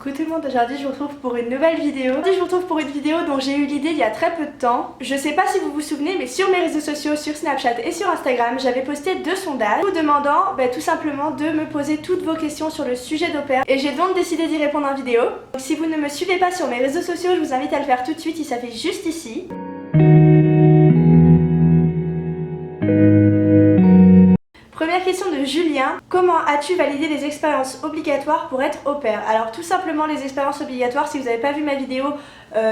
Coucou tout le monde, aujourd'hui je vous retrouve pour une nouvelle vidéo. Aujourd'hui je vous retrouve pour une vidéo dont j'ai eu l'idée il y a très peu de temps. Je sais pas si vous vous souvenez, mais sur mes réseaux sociaux, sur Snapchat et sur Instagram, j'avais posté 2 sondages vous demandant tout simplement de me poser toutes vos questions sur le sujet d'au pair. Et j'ai donc décidé d'y répondre en vidéo. Donc si vous ne me suivez pas sur mes réseaux sociaux, je vous invite à le faire tout de suite, il s'affiche juste ici. Première question de Julien. Comment as-tu validé les expériences obligatoires pour être au pair? Alors tout simplement les expériences obligatoires, si vous n'avez pas vu ma vidéo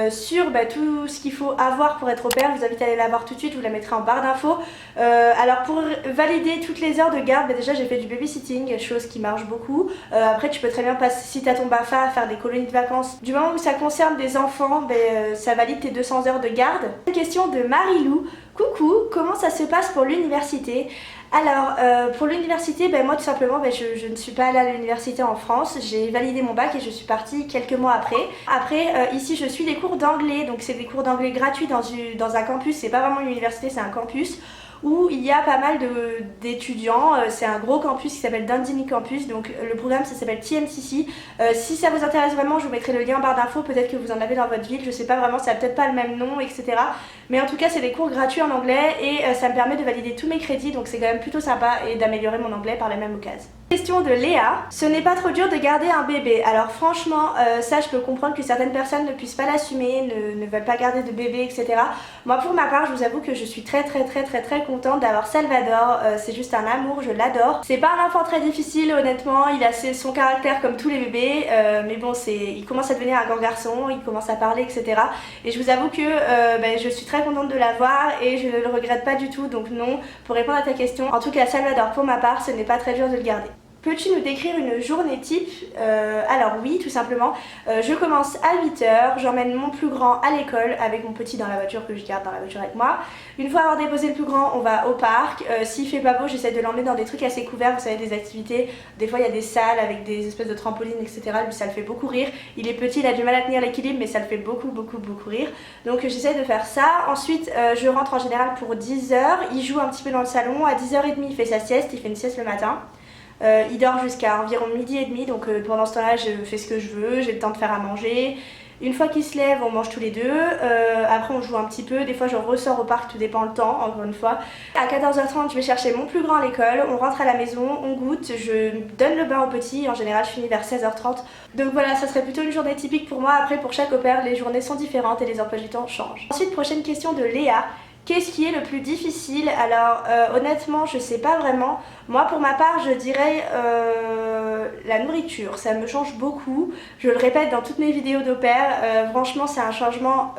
sur tout ce qu'il faut avoir pour être au pair, je vous invite à aller la voir tout de suite, je vous la mettrai en barre d'infos. Alors pour valider toutes les heures de garde, déjà j'ai fait du babysitting, chose qui marche beaucoup. Après tu peux très bien passer, si tu as ton BAFA, à faire des colonies de vacances. Du moment où ça concerne des enfants, ça valide tes 200 heures de garde. Une question de Marilou. Coucou, comment ça se passe pour l'université? Alors pour l'université, moi tout simplement je ne suis pas allée à l'université en France, j'ai validé mon bac et je suis partie quelques mois après. Après ici je suis des cours d'anglais, donc c'est des cours d'anglais gratuits dans un campus, c'est pas vraiment une université, c'est un campus où il y a pas mal d'étudiants. C'est un gros campus qui s'appelle Dundee Campus, donc le programme ça s'appelle TMCC. Si ça vous intéresse vraiment, je vous mettrai le lien en barre d'infos, peut-être que vous en avez dans votre ville, je sais pas vraiment, ça a peut-être pas le même nom, etc. Mais en tout cas c'est des cours gratuits en anglais et ça me permet de valider tous mes crédits, donc c'est quand même plutôt sympa et d'améliorer mon anglais par la même occasion. Question de Léa. Ce n'est pas trop dur de garder un bébé. Alors franchement, ça je peux comprendre que certaines personnes ne puissent pas l'assumer, ne veulent pas garder de bébé, etc. Moi pour ma part, je vous avoue que je suis très contente d'avoir Salvador. C'est juste un amour, je l'adore. C'est pas un enfant très difficile honnêtement, il a son caractère comme tous les bébés, mais bon il commence à devenir un grand garçon, il commence à parler, etc. Et je vous avoue que je suis très contente de l'avoir et je ne le regrette pas du tout, donc non, pour répondre à ta question, en tout cas Salvador pour ma part, ce n'est pas très dur de le garder. Peux-tu nous décrire une journée type? Alors oui, tout simplement. Je commence à 8 h, j'emmène mon plus grand à l'école avec mon petit dans la voiture que je garde dans la voiture avec moi. Une fois avoir déposé le plus grand, on va au parc. S'il fait pas beau, j'essaie de l'emmener dans des trucs assez couverts, vous savez, des activités. Des fois il y a des salles avec des espèces de trampolines, etc. Lui ça le fait beaucoup rire. Il est petit, il a du mal à tenir l'équilibre, mais ça le fait beaucoup rire. Donc j'essaie de faire ça. Ensuite je rentre en général pour 10 h. Il joue un petit peu dans le salon. À 10 h 30 il fait sa sieste, il fait une sieste le matin. Il dort jusqu'à environ 12h30, donc pendant ce temps-là je fais ce que je veux, j'ai le temps de faire à manger. Une fois qu'il se lève, on mange tous les deux, après on joue un petit peu, des fois je ressors au parc, tout dépend le temps, encore une fois. À 14 h 30 je vais chercher mon plus grand à l'école, on rentre à la maison, on goûte, je donne le bain au petit, en général je finis vers 16 h 30. Donc voilà, ça serait plutôt une journée typique pour moi. Après pour chaque au pair, les journées sont différentes et les emplois du temps changent. Ensuite, prochaine question de Léa. Qu'est-ce qui est le plus difficile? Alors honnêtement je sais pas vraiment. Moi pour ma part je dirais la nourriture, ça me change beaucoup. Je le répète dans toutes mes vidéos d'au pair, franchement c'est un changement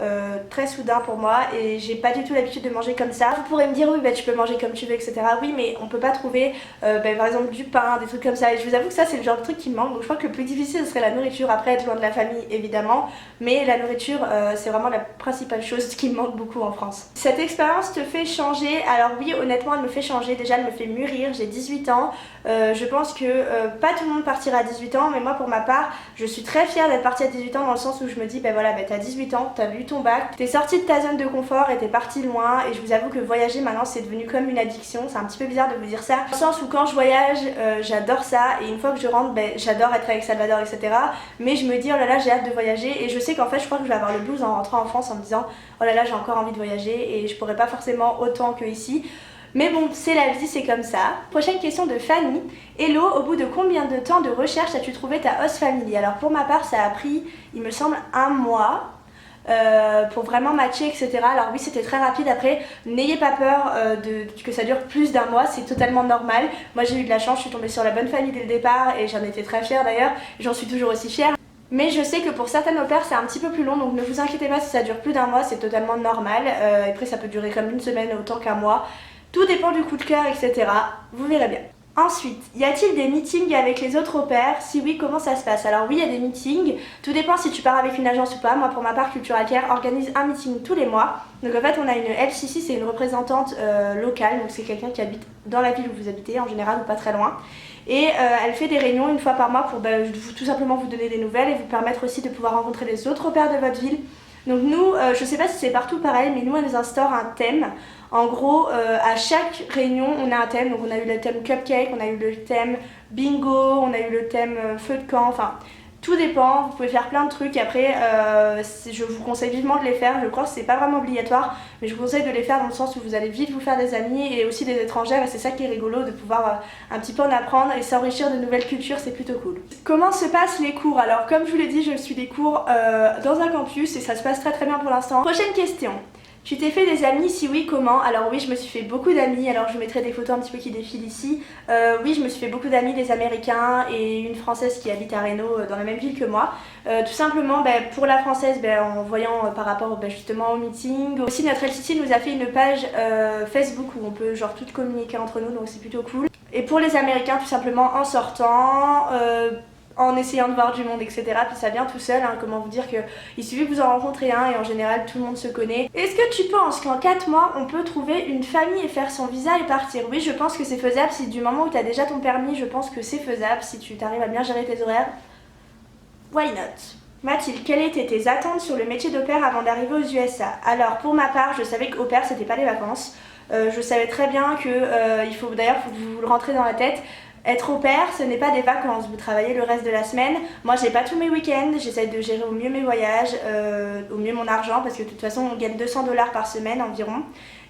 très soudain pour moi et j'ai pas du tout l'habitude de manger comme ça. Vous pourrez me dire oui tu peux manger comme tu veux, etc. Oui mais on peut pas trouver par exemple du pain, des trucs comme ça, et je vous avoue que ça c'est le genre de truc qui me manque. Donc je crois que le plus difficile ce serait la nourriture, après être loin de la famille évidemment, mais la nourriture c'est vraiment la principale chose qui me manque beaucoup en France. Cette expérience te fait changer? Alors oui honnêtement elle me fait changer, déjà elle me fait mûrir, j'ai 18 ans, je pense que pas tout le monde partira à 18 ans, mais moi pour ma part je suis très fière d'être partie à 18 ans dans le sens où je me dis t'as 18 ans, t'as eu ton bac, t'es sortie de ta zone de confort et t'es partie loin, et je vous avoue que voyager maintenant c'est devenu comme une addiction. C'est un petit peu bizarre de vous dire ça, dans le sens où quand je voyage j'adore ça, et une fois que je rentre j'adore être avec Salvador, etc. Mais je me dis oh là là j'ai hâte de voyager, et je sais qu'en fait je crois que je vais avoir le blues en rentrant en France en me disant oh là là j'ai encore envie de voyager et je pourrais pas forcément autant que ici. Mais bon, c'est la vie, c'est comme ça. Prochaine question de Fanny. Hello, au bout de combien de temps de recherche as-tu trouvé ta host family? Alors pour ma part, ça a pris, il me semble, 1 mois pour vraiment matcher, etc. Alors oui, c'était très rapide. Après, n'ayez pas peur que ça dure plus d'1 mois, c'est totalement normal. Moi j'ai eu de la chance, je suis tombée sur la bonne famille dès le départ et j'en étais très fière d'ailleurs. J'en suis toujours aussi fière. Mais je sais que pour certaines au pair c'est un petit peu plus long, donc ne vous inquiétez pas si ça dure plus d'1 mois, c'est totalement normal. Après ça peut durer comme 1 semaine autant qu'1 mois. Tout dépend du coup de cœur, etc. Vous verrez bien. Ensuite, y a-t-il des meetings avec les autres au pair? Si oui, comment ça se passe? Alors oui, il y a des meetings. Tout dépend si tu pars avec une agence ou pas. Moi pour ma part, Cultural Care organise un meeting tous les mois. Donc en fait on a une LCC, c'est une représentante locale, donc c'est quelqu'un qui habite dans la ville où vous habitez en général ou pas très loin. Et elle fait des réunions une fois par mois pour tout simplement vous donner des nouvelles et vous permettre aussi de pouvoir rencontrer les autres au pair de votre ville. Donc nous, je sais pas si c'est partout pareil, mais nous elle nous instaure un thème. En gros, à chaque réunion on a un thème, donc on a eu le thème cupcake, on a eu le thème bingo, on a eu le thème feu de camp, enfin Tout dépend, vous pouvez faire plein de trucs. Après, je vous conseille vivement de les faire. Je crois que c'est pas vraiment obligatoire, mais je vous conseille de les faire dans le sens où vous allez vite vous faire des amis et aussi des étrangères. Et c'est ça qui est rigolo, de pouvoir un petit peu en apprendre et s'enrichir de nouvelles cultures, c'est plutôt cool. Comment se passent les cours? Alors, comme je vous l'ai dit, je suis des cours dans un campus et ça se passe très bien pour l'instant. Prochaine question. Tu t'es fait des amis? Si oui, comment? Alors oui, je me suis fait beaucoup d'amis, alors je vous mettrai des photos un petit peu qui défilent ici. Oui, je me suis fait beaucoup d'amis, des Américains et une Française qui habite à Reno, dans la même ville que moi. Tout simplement, pour la Française, en voyant par rapport justement au meeting. Aussi, notre LCC nous a fait une page Facebook où on peut genre toutes communiquer entre nous, donc c'est plutôt cool. Et pour les Américains, tout simplement en sortant, en essayant de voir du monde, etc. Puis ça vient tout seul, hein. Comment vous dire que il suffit que vous en rencontrez un et en général tout le monde se connaît. Est-ce que tu penses qu'en 4 mois on peut trouver une famille et faire son visa et partir? Oui, je pense que c'est faisable. Si du moment où tu as déjà ton permis, je pense que c'est faisable. Si tu t'arrives à bien gérer tes horaires, why not? Mathilde, quelles étaient tes attentes sur le métier d'au pair avant d'arriver aux USA? Alors pour ma part, je savais qu'au pair c'était pas les vacances. Je savais très bien que il faut d'ailleurs vous le rentrer dans la tête. Être au pair, ce n'est pas des vacances, vous travaillez le reste de la semaine. Moi, j'ai pas tous mes week-ends, j'essaie de gérer au mieux mes voyages, au mieux mon argent, parce que de toute façon, on gagne 200 $ par semaine environ.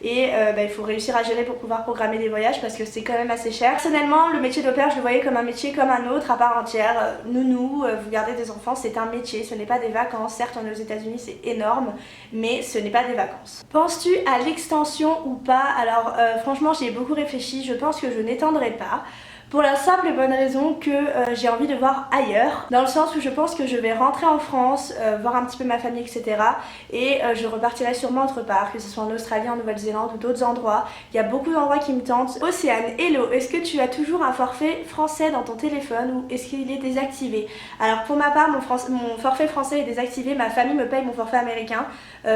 Et il faut réussir à gérer pour pouvoir programmer des voyages, parce que c'est quand même assez cher. Personnellement, le métier d'au pair, je le voyais comme un métier comme un autre, à part entière. Nounou, vous gardez des enfants, c'est un métier, ce n'est pas des vacances. Certes, on est aux États-Unis, c'est énorme, mais ce n'est pas des vacances. Penses-tu à l'extension ou pas? Alors, franchement, j'y ai beaucoup réfléchi, je pense que je n'étendrai pas. Pour la simple et bonne raison que j'ai envie de voir ailleurs, dans le sens où je pense que je vais rentrer en France, voir un petit peu ma famille, etc. Et je repartirai sûrement autre part, que ce soit en Australie, en Nouvelle-Zélande ou d'autres endroits. Il y a beaucoup d'endroits qui me tentent. Océane, hello, est-ce que tu as toujours un forfait français dans ton téléphone ou est-ce qu'il est désactivé? Alors pour ma part, mon forfait français est désactivé, ma famille me paye mon forfait américain.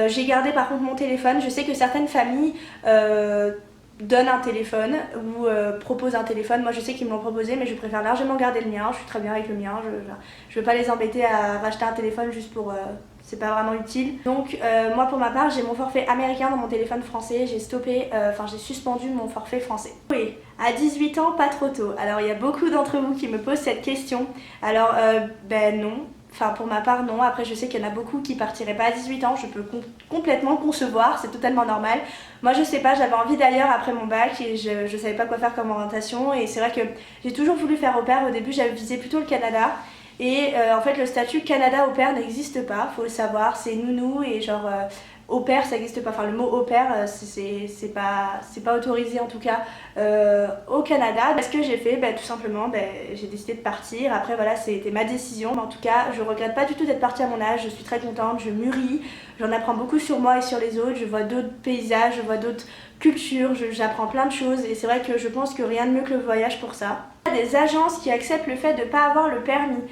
J'ai gardé par contre mon téléphone, je sais que certaines familles donne un téléphone ou propose un téléphone. Moi je sais qu'ils me l'ont proposé, mais je préfère largement garder le mien. Je suis très bien avec le mien, je veux pas les embêter à racheter un téléphone juste pour... c'est pas vraiment utile. Donc moi pour ma part j'ai mon forfait américain dans mon téléphone français. J'ai stoppé, j'ai suspendu mon forfait français. Oui, à 18 ans pas trop tôt. Alors il y a beaucoup d'entre vous qui me posent cette question. Alors non. Enfin pour ma part non, après je sais qu'il y en a beaucoup qui partiraient pas à 18 ans, je peux complètement concevoir, c'est totalement normal. Moi je sais pas, j'avais envie d'ailleurs après mon bac et je savais pas quoi faire comme orientation et c'est vrai que j'ai toujours voulu faire au pair. Au début j'avais visé plutôt le Canada et en fait le statut Canada au pair n'existe pas, faut le savoir, c'est nounou et genre au pair ça n'existe pas, enfin le mot au pair c'est pas autorisé en tout cas au Canada. Ce que j'ai fait, tout simplement j'ai décidé de partir. Après voilà, c'était ma décision, mais en tout cas je regrette pas du tout d'être partie à mon âge. Je suis très contente, je mûris, j'en apprends beaucoup sur moi et sur les autres, je vois d'autres paysages, je vois d'autres cultures, j'apprends plein de choses et c'est vrai que je pense que rien de mieux que le voyage pour ça. Il y a des agences qui acceptent le fait de ne pas avoir le permis.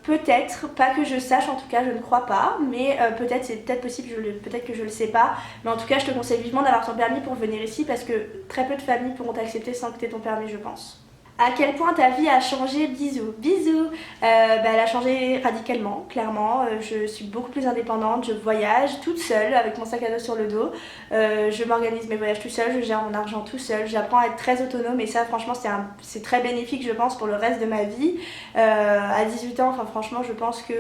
Peut-être, pas que je sache, en tout cas je ne crois pas, mais peut-être c'est peut-être possible, peut-être que je le sais pas, mais en tout cas je te conseille vivement d'avoir ton permis pour venir ici parce que très peu de familles pourront t'accepter sans que tu aies ton permis, je pense. À quel point ta vie a changé? Bisous. Bisous. Elle a changé radicalement, clairement. Je suis beaucoup plus indépendante, je voyage toute seule avec mon sac à dos sur le dos. Je m'organise mes voyages tout seul, je gère mon argent tout seul. J'apprends à être très autonome et ça franchement c'est très bénéfique je pense pour le reste de ma vie. À 18 ans, franchement je pense que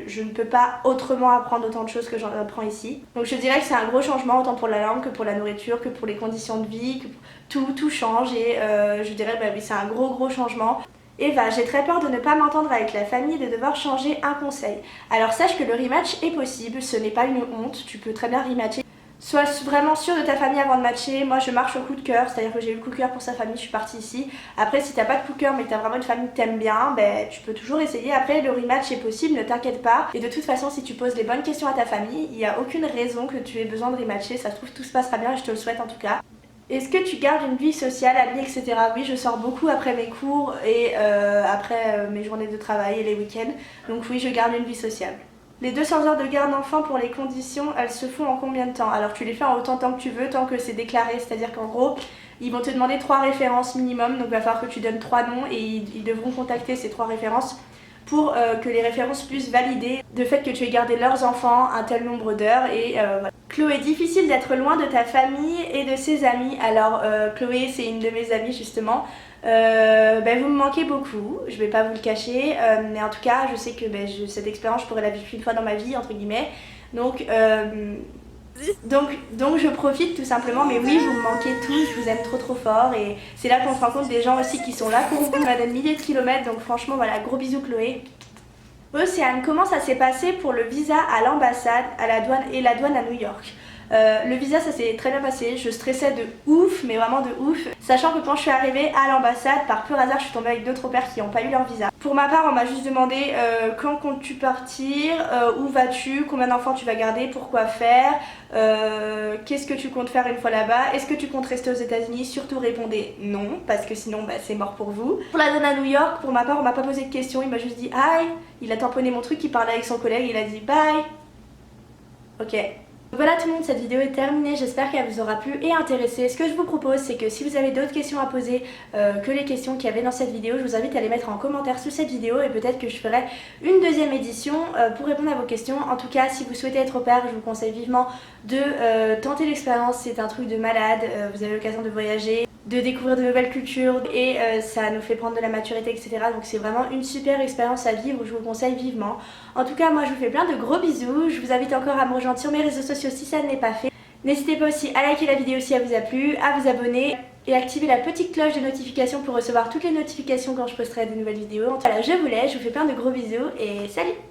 je ne peux pas autrement apprendre autant de choses que j'en apprends ici. Donc je dirais que c'est un gros changement autant pour la langue que pour la nourriture, que pour les conditions de vie, que tout change et je dirais oui c'est un gros changement. Eva, j'ai très peur de ne pas m'entendre avec la famille et de devoir changer un conseil. Alors sache que le rematch est possible, ce n'est pas une honte, tu peux très bien rematcher. Sois vraiment sûr de ta famille avant de matcher. Moi je marche au coup de cœur, c'est-à-dire que j'ai eu le coup de cœur pour sa famille, je suis partie ici. Après si t'as pas de coup de cœur mais que t'as vraiment une famille que t'aimes bien, tu peux toujours essayer. Après le rematch est possible, ne t'inquiète pas. Et de toute façon si tu poses les bonnes questions à ta famille, il n'y a aucune raison que tu aies besoin de rematcher. Ça se trouve tout se passera bien et je te le souhaite en tout cas. Est-ce que tu gardes une vie sociale, amis, etc. Oui, je sors beaucoup après mes cours et après mes journées de travail et les week-ends. Donc oui, je garde une vie sociale. Les 200 heures de garde d'enfants pour les conditions, elles se font en combien de temps? Alors tu les fais en autant de temps que tu veux, tant que c'est déclaré. C'est-à-dire qu'en gros, ils vont te demander 3 références minimum. Donc il va falloir que tu donnes 3 noms et ils devront contacter ces 3 références pour que les références puissent valider le fait que tu aies gardé leurs enfants un tel nombre d'heures et voilà. Chloé, difficile d'être loin de ta famille et de ses amis. Alors Chloé c'est une de mes amies justement. Vous me manquez beaucoup, je vais pas vous le cacher, mais en tout cas je sais que cette expérience je pourrais la vivre une fois dans ma vie entre guillemets, donc je profite tout simplement, mais oui vous me manquez tous, je vous aime trop fort et c'est là qu'on se rend compte des gens aussi qui sont là pour vous à des milliers de kilomètres, donc franchement voilà, gros bisous Chloé. Océane, comment ça s'est passé pour le visa à l'ambassade, à la douane et la douane à New York? Le visa ça s'est très bien passé, je stressais de ouf, mais vraiment de ouf, sachant que quand je suis arrivée à l'ambassade, par pur hasard je suis tombée avec d'autres au pair qui n'ont pas eu leur visa. Pour ma part on m'a juste demandé quand comptes-tu partir, où vas-tu, combien d'enfants tu vas garder, pourquoi faire, qu'est-ce que tu comptes faire une fois là-bas, est-ce que tu comptes rester aux États-Unis? Surtout répondez non, parce que sinon c'est mort pour vous. Pour la douane à New York, pour ma part on m'a pas posé de questions, il m'a juste dit hi, il a tamponné mon truc, il parlait avec son collègue, il a dit bye. Ok. Voilà tout le monde, cette vidéo est terminée, j'espère qu'elle vous aura plu et intéressé. Ce que je vous propose c'est que si vous avez d'autres questions à poser que les questions qu'il y avait dans cette vidéo, je vous invite à les mettre en commentaire sous cette vidéo et peut-être que je ferai une deuxième édition pour répondre à vos questions. En tout cas, si vous souhaitez être au pair, je vous conseille vivement de tenter l'expérience, c'est un truc de malade, vous avez l'occasion de voyager, de découvrir de nouvelles cultures et ça nous fait prendre de la maturité, etc. Donc c'est vraiment une super expérience à vivre, je vous le conseille vivement. En tout cas, moi je vous fais plein de gros bisous, je vous invite encore à me rejoindre sur mes réseaux sociaux si ça ne l'est pas fait. N'hésitez pas aussi à liker la vidéo si elle vous a plu, à vous abonner et activer la petite cloche de notification pour recevoir toutes les notifications quand je posterai de nouvelles vidéos. Voilà, je vous laisse, je vous fais plein de gros bisous et salut!